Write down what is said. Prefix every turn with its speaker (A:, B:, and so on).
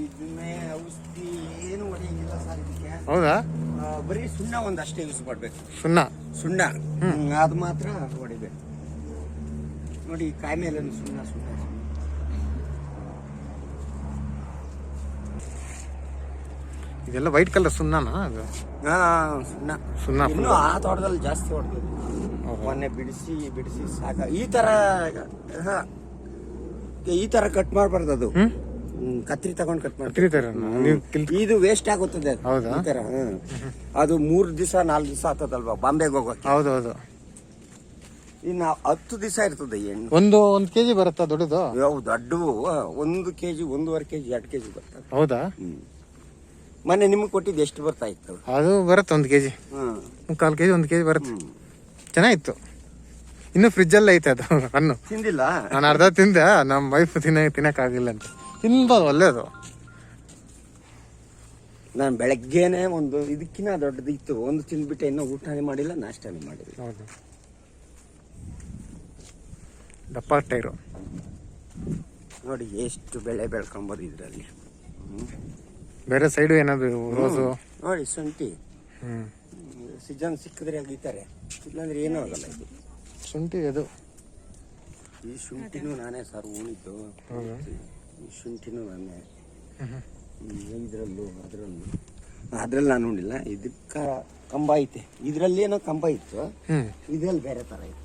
A: ಇದನ್ನೇ ಔಷಧಿ ಏನು ಹೊಡೆಯಂಗಿಲ್ಲ ಸರ್ ಇದಕ್ಕೆ.
B: ಹೌದಾ?
A: ಬರೀ ಸುಣ್ಣ ಒಂದಷ್ಟೇ ಯೂಸ್ ಮಾಡ್ಬೇಕು. ಸುಣ್ಣ ಅದು ಮಾತ್ರ ಹೊಡಿಬೇಕು. ನೋಡಿ ಕಾಯಿ ಮೇಲೆ ಸುಣ್ಣ ಸುಣ್ಣ
B: ಇದೆಲ್ಲ ವೈಟ್ ಕಲರ್ ಸುಣ್ಣನಾ ಅದು? ಸುಣ್ಣ
A: ಇನ್ನು ಆ ತೋಟದಲ್ಲಿ ಜಾಸ್ತಿ ಹೊಡೆದು ಮೊನ್ನೆ ಬಿಡಿಸಿ ಸಾಕ. ಈ ತರ ಕಟ್ ಮಾಡಬಾರ್ದು. ಅದು ಕತ್ರಿ ತಗೊಂಡ್ ಕಟ್ ಮಾಡ್ತೀವಿ. ಇದು ವೇಸ್ಟ್ ಆಗುತ್ತದೆ ಈ ತರ. ಅದು 3 ದಿವಸ 4 ದಿವಸ ಆಗ್ತದಲ್ವಾ ಬಾಂಬೆಗೆ ಹೋಗೋಕೆ.
B: ಹೌದೌದು.
A: ಇನ್ನು 10 ದಿವಸ ಇರ್ತದೆ ಎಣ್ಣೆ.
B: ಒಂದು ಕೆಜಿ ಬರುತ್ತಾ ದೊಡ್ಡದು?
A: ದೊಡ್ಡ 1 ಕೆಜಿ 1.5 ಕೆಜಿ 2 ಕೆಜಿ ಬರ್ತದೆ.
B: ಹೌದಾ?
A: ಮೊನ್ನೆ ನಿಮ್ಗೆ ಕೊಟ್ಟಿದ್ದು ಎಷ್ಟು ಬರ್ತಾ ಇತ್ತು?
B: ಅದು ಬರುತ್ತೆ 1 ಕೆಜಿ, 1/4 ಕೆಜಿ 1 ಕೆಜಿ ಬರುತ್ತೆ. ಚೆನ್ನಾಗಿತ್ತು. ಇನ್ನು ಫ್ರಿಜ್ ಅಲ್ಲೇ ಐತೆ ಅದು ಹಣ್ಣು.
A: ತಿಂದಿಲ್ಲ
B: ನಾನು ಅರ್ಧ ತಿಂದೆ, ನಮ್ಮ ವೈಫ್ ತಿನ್ನಕ್ಕಾಗಿಲ್ಲ ಅಂತ. ತಿನ್ಬೋದು, ಒಳ್ಳೇದು.
A: ನಾನು ಬೆಳಗ್ಗೆನೆ ಒಂದು ಇದಕ್ಕಿಂತ ದೊಡ್ಡದು ಇತ್ತು, ಒಂದು ತಿಂದ್ಬಿಟ್ಟೆ. ಇನ್ನೂ ಊಟನೇ ಮಾಡಿಲ್ಲ, ನಾಷ್ಟನೇ ಮಾಡಿಲ್ಲ.
B: ಹೌದು. ದಪ್ಪ ಟೈರು
A: ನೋಡಿ ಎಷ್ಟು ಬೆಳೆ ಬೆಳ್ಕೊಂಬೋದು ಇದರಲ್ಲಿ.
B: ಬೇರೆ ಸೈಡು ಏನಾದ್ರು ರೋಸು
A: ನೋಡಿ, ಶುಂಠಿ ಸೀಸನ್ ಸಿಕ್ಕಿದ್ರೆ ಅಗಿತಾರೆ, ಇಲ್ಲಾಂದ್ರೆ ಏನೂ ಆಗಲ್ಲ. ಇದು
B: ಶುಂಠಿ. ಅದು
A: ಈ ಶುಂಠಿನೂ ನಾನೇ ಸರ್ ಉಣಿದ್ದು. ಈ ಶುಂಠಿನೂ ನಾನೇ ಇದರಲ್ಲೂ ಅದ್ರಲ್ಲಿ ನಾನು ಉಣಿಲ್ಲ. ಇದಕ್ಕ ಕಂಬ ಐತೆ, ಇದ್ರಲ್ಲಿ ಏನೋ ಕಂಬ ಇತ್ತು, ಇದ್ರಲ್ಲಿ ಬೇರೆ ತರ ಇತ್ತು.